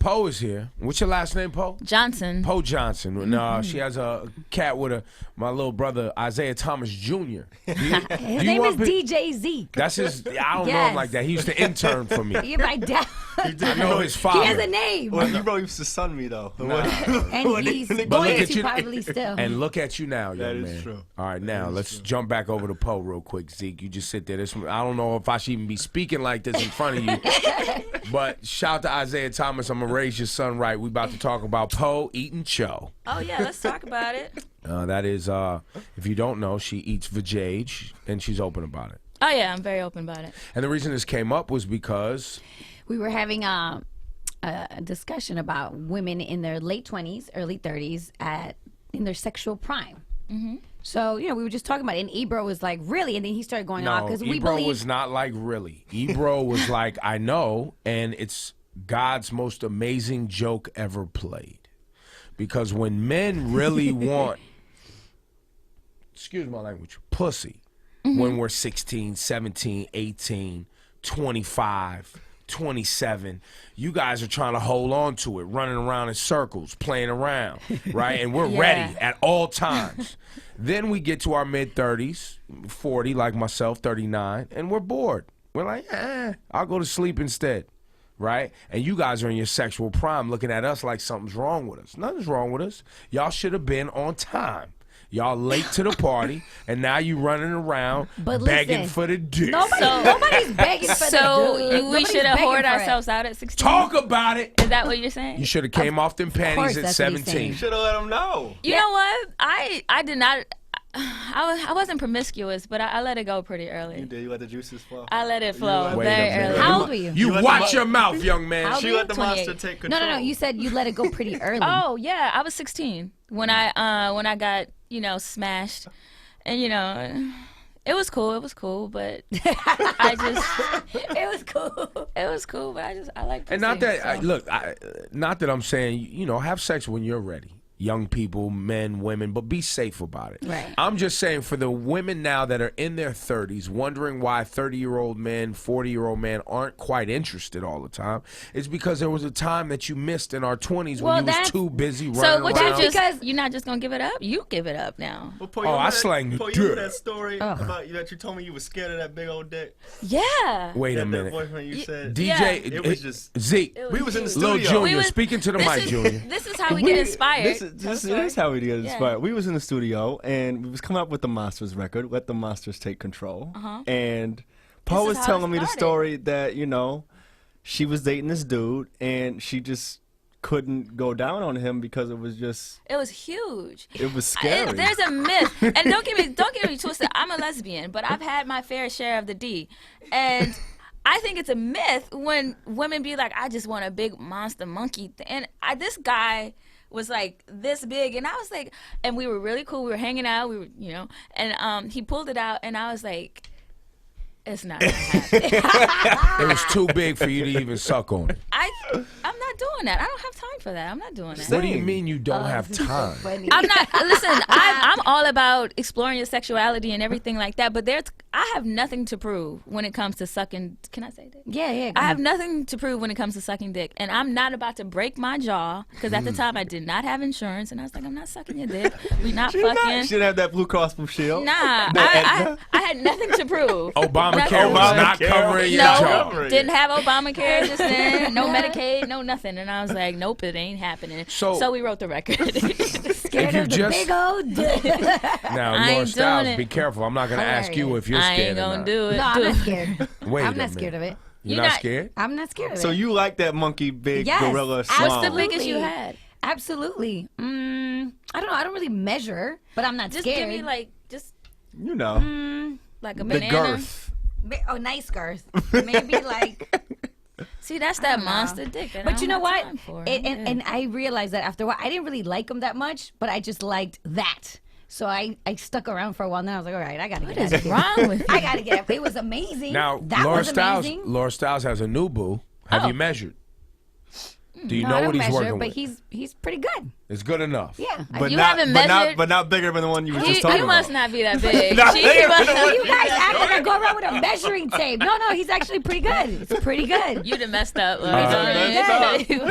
Poe is here. What's your last name, Poe? Johnson. Poe Johnson. No, she has a cat with my little brother, Isaiah Thomas Jr. His name is DJ Zeke. That's his. I don't know him like that. He used to intern for me. You're my dad. I know his father. He has a name. Well, you bro used to son me, though. Nah. And he's going to probably still. And look at you now, young man. That is true. All right, now let's jump back over to Poe real quick, Zeke. You just sit there. I don't know if I should even be speaking like this in front of you. But shout to Isaiah Thomas. I'm going to raise your son right. We about to talk about Poe eating cho. Oh, yeah, let's talk about it. That is, if you don't know, she eats vajayjay, and she's open about it. Oh, yeah, I'm very open about it. And the reason this came up was because we were having a discussion about women in their late 20s, early 30s in their sexual prime. Mm-hmm. So, we were just talking about it, and Ebro was like, really? And then he started going off because we believe... Ebro was not like, really. Ebro was like, I know, and it's God's most amazing joke ever played. Because when men really want, excuse my language, pussy, when we're 16, 17, 18, 25, 27, you guys are trying to hold on to it, running around in circles, playing around, right? And we're ready at all times. Then we get to our mid-30s, 40 like myself, 39, and we're bored. We're like, I'll go to sleep instead, right? And you guys are in your sexual prime looking at us like something's wrong with us. Nothing's wrong with us. Y'all should have been on time. Y'all late to the party, and now you running around begging for the dick. Nobody's begging for the dick. So we should have whored ourselves out at 16? Talk about it. Is that what you're saying? You should have came off them panties at 17. You should have let them know. You know what? I did not... I wasn't promiscuous, but I let it go pretty early. You did. You let the juices flow. I let it flow Wait very a minute. early. How old were you? You watch your mouth, young man. She let the 28. monster take control. No. You said you let it go pretty early. Oh yeah, I was 16 when I got smashed, and it was cool. It was cool, but I just it was cool. It was cool, but I like pussy. And not that not that I'm saying have sex when you're ready. Young people, men, women, but be safe about it. Right. I'm just saying for the women now that are in their 30s wondering why 30-year-old men, 40-year-old men aren't quite interested all the time, it's because there was a time that you missed in our 20s when you was too busy running around. Because you're not just going to give it up? You give it up now. Well, I slang the dick. You remember that story about that you told me you were scared of that big old dick? Yeah. Wait a minute. That boyfriend you said. DJ, it was just... Zeke. We was in the studio. Lil Junior, speaking to the mic, Junior. This is how we get inspired. This is how we get inspired. We was in the studio and we was coming up with the Monsters record, Let the Monsters Take Control. And Paul was telling me the story that, she was dating this dude and she just couldn't go down on him because it was huge. It was scary. There's a myth. And don't get me twisted. I'm a lesbian, but I've had my fair share of the D. And I think it's a myth when women be like, I just want a big monster monkey. And this guy was like this big, and I was like, and we were really cool. We were hanging out. We were, and he pulled it out, and I was like, it's not gonna happen. It was too big for you to even suck on it. I'm not doing that. I don't have time for that. I'm not doing that. What do you mean you don't have time? I'm not. Listen, I'm all about exploring your sexuality and everything like that. But I have nothing to prove when it comes to sucking. Can I say that? Yeah. I have nothing to prove when it comes to sucking dick, and I'm not about to break my jaw because at the time I did not have insurance, and I was like, I'm not sucking your dick. We not fucking. She didn't have that Blue Cross Blue Shield. Nah, I had nothing to prove. Obamacare was not covering your jaw. Didn't have Obamacare just then. No Medicaid, no nothing. And I was like, nope, it ain't happening. So we wrote the record. Scared of the big old dick. Now, Laura Styles, be careful. I'm not going to ask you if you're scared I or not. ain't going to do it. No, I'm not scared. Wait I'm not scared of it. You're not scared? I'm not scared of it. So you like that monkey big gorilla slime? What's the biggest you had? Absolutely. I don't know. I don't really measure, but I'm not just scared. Give me like like a the banana. girth. Oh, nice girth. Maybe like. See, that's that monster dick. But you know what? And I realized that after a while, I didn't really like him that much, but I just liked that. So I stuck around for a while, and then I was like, all right, I got to get out of here. What's wrong with you? I got to get out. It was amazing. Now, that was amazing. Laura Styles has a new boo. Have you measured? Do you No, know I what don't he's measure, working but with? he's pretty good. It's good enough. Yeah. But You not, haven't but not, measured- but not bigger than the one you were just talking You must about. not be that big. Not She bigger must- than the one You guys act like I go around with a measuring tape. No, he's actually pretty good. It's pretty good. You done messed up.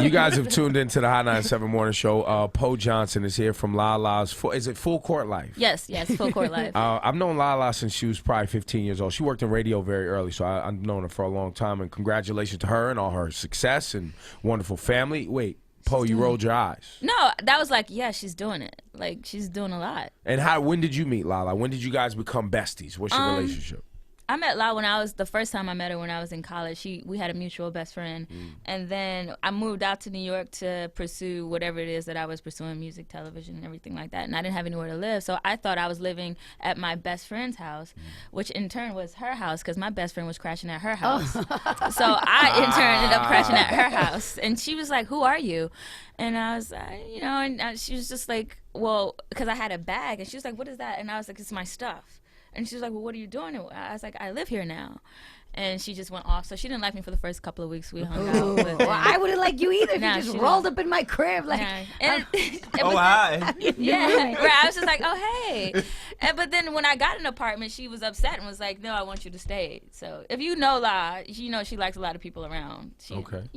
You guys have tuned into the Hot 97 Morning Show. Poe Johnson is here from LaLa's. Is it Full Court Life? Yes, full court life. I've known Lala since she was probably 15 years old. She worked in radio very early, so I've known her for a long time. And congratulations to her and all her success and wonderful family. Wait, Poe, you rolled your eyes. No, that was like, yeah, she's doing it. Like, she's doing a lot. And when did you meet Lala? When did you guys become besties? What's your relationship? I met La when the first time I met her when I was in college. We had a mutual best friend. And then I moved out to New York to pursue whatever it is that I was pursuing, music, television, and everything like that. And I didn't have anywhere to live. So I thought I was living at my best friend's house, which in turn was her house because my best friend was crashing at her house. So I in turn ended up crashing at her house. And she was like, "Who are you?" And I was, and she was just like, well, because I had a bag. And she was like, "What is that?" And I was like, "It's my stuff." And she was like, "Well, what are you doing?" I was like, "I live here now." And she just went off. So she didn't like me for the first couple of weeks we hung out. But Well, I wouldn't like you either if Nah, you just she rolled up in my crib like. And Oh, hi. yeah, right. I was just like, "Oh, hey." But then when I got an apartment, she was upset and was like, "No, I want you to stay." So if you know La, you know she likes a lot of people around. Okay.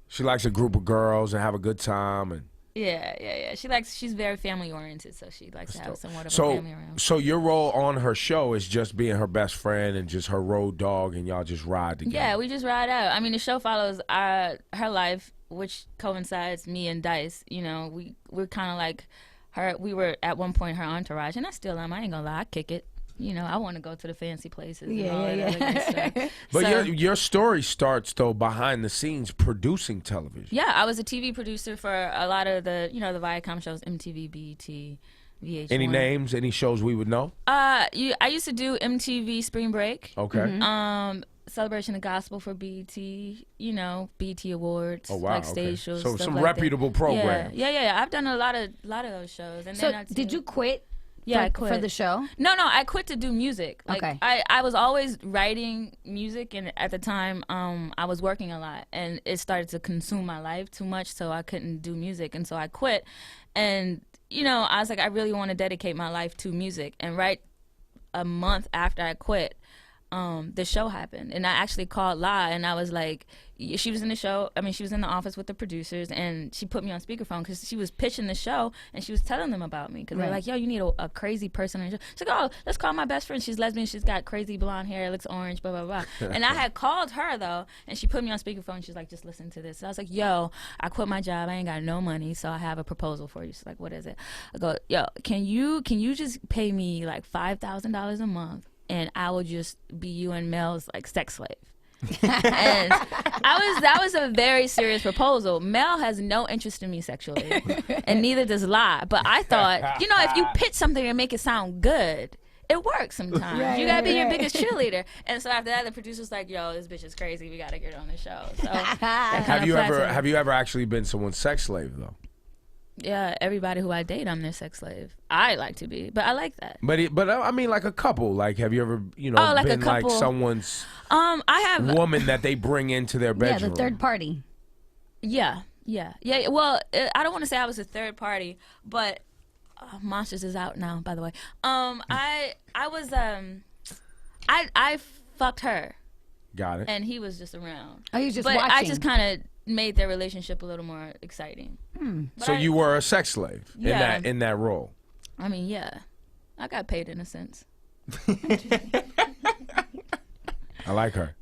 She likes a group of girls and have a good time and. Yeah. She's very family oriented, so she likes to have somewhat of a family around. So your role on her show is just being her best friend and just her road dog, and y'all just ride together. Yeah, we just ride out. I mean, the show follows her life, which coincides me and Dice. You know, we're kind of like her. We were at one point her entourage, and I still am. I ain't gonna lie, I kick it. You know, I want to go to the fancy places and all that other good stuff. But your story starts, though, behind the scenes producing television. Yeah, I was a TV producer for a lot of the Viacom shows, MTV, BET, VH1. Any names, any shows we would know? I used to do MTV Spring Break. Okay. Celebration of Gospel for BET, BET Awards, Oh, wow, like stage shows. So stuff some like reputable that. programs. Yeah. I've done a lot of those shows. And So then did you quit? Yeah, for, I quit for the show. No, I quit to do music. Like, Okay. I was always writing music, and at the time, I was working a lot, and it started to consume my life too much, so I couldn't do music, and so I quit. And I was like, I really want to dedicate my life to music. And right a month after I quit, the show happened, and I actually called La, and I was like, she was in the show. I mean, she was in the office with the producers, and she put me on speakerphone because she was pitching the show, and she was telling them about me because they're like, "Yo, you need a crazy person on the show." She's like, "Oh, let's call my best friend. She's lesbian. She's got crazy blonde hair, looks orange, blah blah blah." And I had called her though, and she put me on speakerphone. She's like, "Just listen to this." So I was like, "Yo, I quit my job. I ain't got no money, so I have a proposal for you." She's like, "What is it?" I go, "Yo, can you just pay me like $5,000 a month, and I will just be you and Mel's like sex slave." And that was a very serious proposal. Mel has no interest in me sexually, and neither does La. But I thought, if you pitch something and make it sound good, it works sometimes. Right, you gotta be your right. biggest cheerleader. And so after that, the producer's like, "Yo, this bitch is crazy. We gotta get her on the show." So Have you ever actually been someone's sex slave though? Yeah, everybody who I date, I'm their sex slave. I like to be, but I like that. But I mean, like a couple. Like, have you ever, like a been like couple. someone's I have woman that they bring into their Yeah, bedroom? the third party. Yeah. Well, I don't want to say I was a third party, but Monsters is out now, by the way. I was I fucked her, Got it. and he was just around. Oh, you just But watching. I just kind of made their relationship a little more exciting. But So you were a sex slave Yeah. in that role. I mean, yeah, I got paid in a sense. I like her.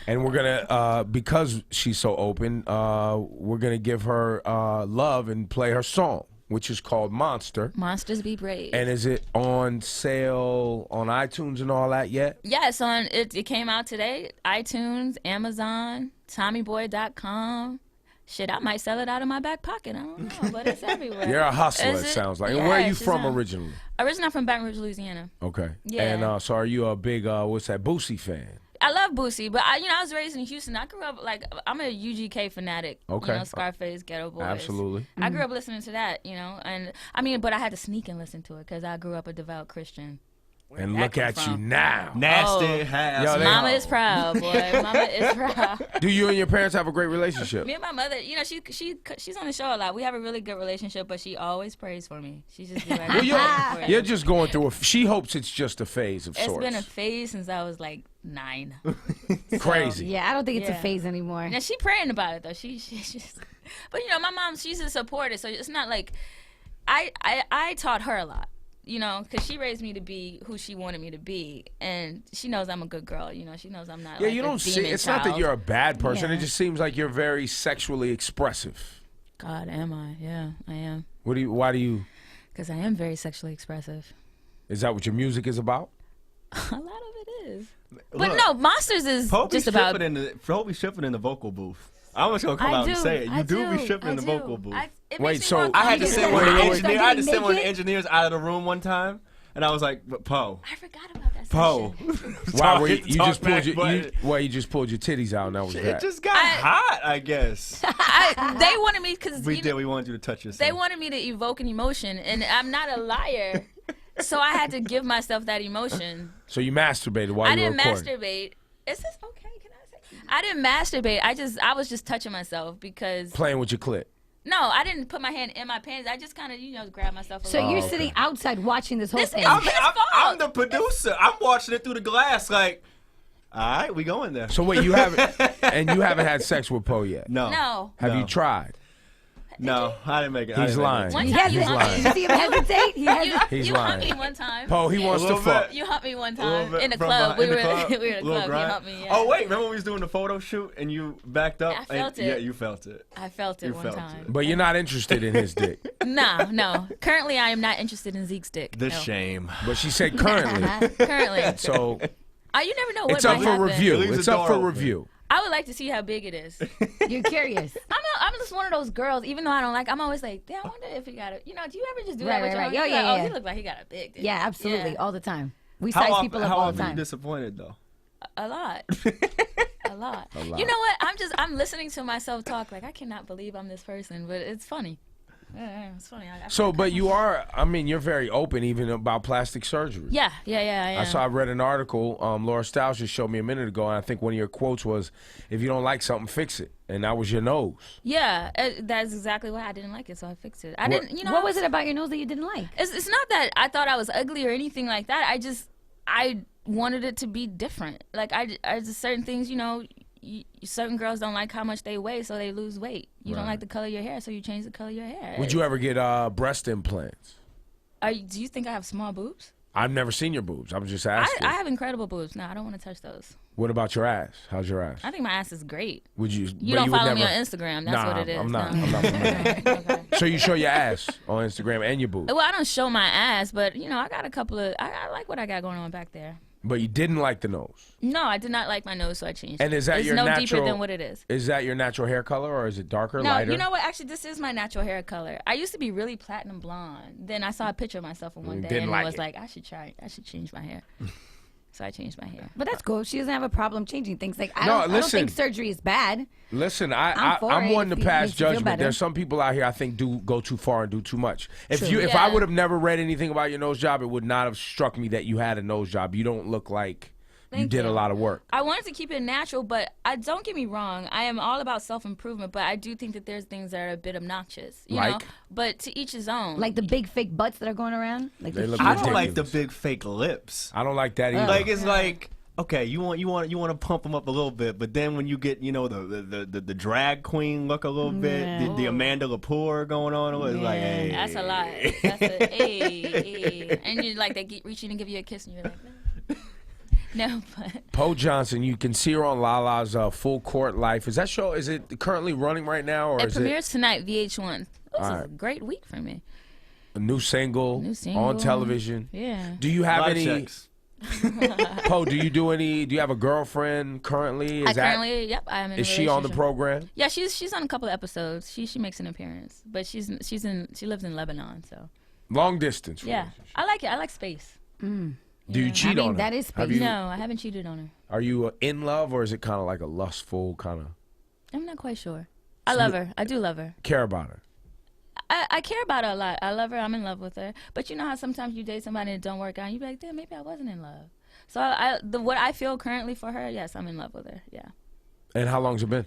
And we're gonna because she's so open, we're gonna give her love and play her song, which is called Monster. Monsters Be Brave. And is it on sale on iTunes and all that yet? Yeah, it's on. It came out today. iTunes, Amazon, TommyBoy.com. Shit, I might sell it out of my back pocket. I don't know, but it's everywhere. You're a hustler, Is it it? sounds like. And Yeah, where are you she's from on- originally? Originally, I'm from Baton Rouge, Louisiana. Okay. Yeah. And so are you a big what's that, Boosie fan? I love Boosie, but I was raised in Houston. I grew up I'm a UGK fanatic. Okay. Scarface, Ghetto Boys. Absolutely. I grew up listening to that, and I mean, but I had to sneak and listen to it because I grew up a devout Christian. And look at you now. Nasty house. Yo, Mama is proud, boy. Mama is proud. Do you and your parents have a great relationship? Me and my mother, you know, she's on the show a lot. We have a really good relationship, but she always prays for me. She just be like, Well, you're just going through she hopes it's just a phase of sorts. It's been a phase since I was like 9. Crazy. Yeah, I don't think it's a Yeah. phase anymore. Now she praying about it though. She's just, but you know, my mom, she's a supporter, so it's not like I taught her a lot. You know, because she raised me to be who she wanted me to be, and she knows I'm a good girl. You know, she knows I'm not. Yeah, like you a don't see. demon It's child. not that you're a bad person. Yeah. It just seems like you're very sexually expressive. God, am I? Yeah, I am. Why do you? Because I am very sexually expressive. Is that what your music is about? A lot of it is. But Look, no, Monsters is Poe be just about. stripping in the vocal booth. I'm just gonna come out and say it. You do be stripping in the vocal booth. Wait, so- I had to send one of the Start engineers. I had to getting send one of the naked? engineers out of the room one time, and I was like, "But Poe, I forgot about that. Poe, Why were you just talk pulled back, your but you just pulled your titties out and that was it that. just got hot, I guess." They wanted me because We wanted you to touch yourself. they wanted me to evoke an emotion, and I'm not a liar, so I had to give myself that emotion. So you masturbated while I you were didn't recording. masturbate. Is this okay? Can I say? I didn't masturbate. I was just touching myself because Playing with your clit. no, I didn't put my hand in my pants. I just kind of grabbed myself. So you're sitting outside watching this whole This thing. is- I'm the producer. I'm watching it through the glass, like, all right, we going there. So wait, you haven't had sex with Poe yet? No, No. Have No. you tried? no, I didn't make it. I He's didn't make it. lying. One He time has you it. lying. You see him hesitate? He has it. He's you lying. humped me one time. Poe, he wants A to little fuck. bit. You humped me one A little time bit in the from club. behind- We in were the club. we were in the Little club. You grind. humped me. Yeah. Oh wait, remember when we was doing the photo shoot and you backed up? I felt and, it. Yeah, you felt it. I felt it You one felt time. it. But you're not interested in his dick. No. Currently, I am not interested in Zeke's dick. The no. shame. But she said currently. Currently. So You never know what it's might up for happen. review. Leaves It's the up door for open. review. I would like to see how big it is. You're curious. I'm just one of those girls. Even though I don't like, I'm always like, damn, I wonder if he got a. You know, do you ever just do Right, that with right, your right. own? Oh, You're yeah, like, yeah. he looked like he got a big dick. Yeah, absolutely. Yeah. All the time. We How size often, people up how all often the are you time. disappointed though? A lot. A lot. A lot. You know what? I'm listening to myself talk like I cannot believe I'm this person, but it's funny. Yeah, it's funny. So, but you are. I mean, you're very open even about plastic surgery. Yeah. I am. I read an article. Laura Stiles just showed me a minute ago, and I think one of your quotes was, "If you don't like something, fix it." And that was your nose. Yeah, that's exactly why I didn't like it, so I fixed it. I didn't. You know, What was it about your nose that you didn't like? It's not that I thought I was ugly or anything like that. I wanted it to be different. Like I just certain things, you know, certain girls don't like how much they weigh, so they lose weight. You don't like the color of your hair, so you change the color of your hair. Would you ever get breast implants? Do you think I have small boobs? I've never seen your boobs. I'm just I asking. have incredible boobs. No, I don't want to touch those. What about your ass? How's your ass? I think my ass is great. Would you? You but don't would follow me never- on Instagram. That's Nah, what it is. I'm not. No. I'm not familiar. Okay. So you show your ass on Instagram and your boobs, Well, I don't show my ass, but you know, I got a couple of. I like what I got going on back there. but you didn't like the nose. No, I did not like my nose, so I changed. And it. is that it's your no natural? deeper than what it is. Is that your natural hair color, or is it darker, No, lighter? you know what? Actually, this is my natural hair color. I used to be really platinum blonde. Then I saw a picture of myself in one day Didn't and like I was it. like, I should change my hair. So I changed my hair. But that's cool. She doesn't have a problem changing things. Like I No, don't listen. think surgery is bad. Listen, I'm for I'm it one if to it pass makes you feel judgment. better. There's some people out here I think do go too far and do too much. If True. you, if I Yeah. would have never read anything about your nose job, it would not have struck me that you had a nose job. You don't look like you Thank did a you. lot of work. I wanted to keep it natural, but don't get me wrong. I am all about self-improvement, but I do think that there's things that are a bit obnoxious. You know? Like? But to each his own. Like the big fake butts that are going around. Like They the look huge- I don't like the ridiculous. big fake lips. I don't like that either. Like it's like, okay, you want to pump them up a little bit, but then when you get, you know, the drag queen look a little bit, the Amanda Lepore going on, it's like, hey, That's a lot. That's a hey. And you like they reach in and give you a kiss, and you're like, no. No, but Poe Johnson, you can see her on LaLa's Full Court Life. Is that show? Is it currently running right now, or it is premieres tonight, VH1. This is All a right. great week for me. it a new single, New single. on television? Yeah. Do you have live any? checks. Poe, do you have a girlfriend currently? Is Yep, I'm in a is she on the relationship. program? Yeah, she's on a couple of episodes. She makes an appearance, but she lives in Lebanon, so Long distance. yeah, relationship. I like it. I like space. Do you cheat I mean, on her? that is Have space. you- No, I haven't cheated on her. Are you in love, or is it kind of like a lustful kind of I'm not quite sure. I love her. I do love her. care about her? I I care about her a lot. I love her. I'm in love with her. But you know how sometimes you date somebody and it don't work out, and you be like, damn, maybe I wasn't in love. So what I feel currently for her, yes, I'm in love with her. Yeah. And how long's it been?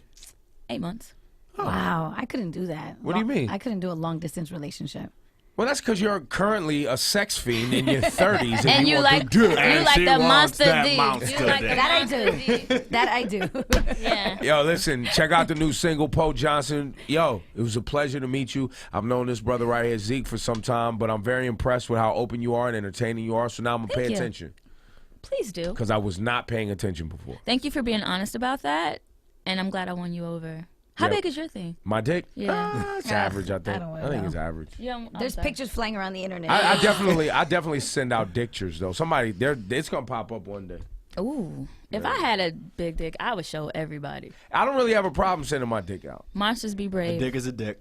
8 months. Wow, I couldn't do that. What do you mean? I couldn't do a long distance relationship. Well, that's because you're currently a sex fiend in your 30s, and you want like the dick. you like She the wants monster that D. monster You like the dick. That I monster do. D. That I do. Yeah. Yo, listen, check out the new single, Poe Johnson. Yo, it was a pleasure to meet you. I've known this brother right here, Zeke, for some time, but I'm very impressed with how open you are and entertaining you are, so now I'm going to pay Thank you. attention. Please do. Because I was not paying attention before. Thank you for being honest about that, and I'm glad I won you over. How Yeah. big is your thing? My dick? Yeah. It's average, I think. I don't wanna I think know. it's average. There's pictures flying around the internet. I definitely send out pictures, though. Somebody, it's going to pop up one day. Ooh. If I had a big dick, I would show everybody. I don't really have a problem sending my dick out. Monsters be brave. A dick is a dick.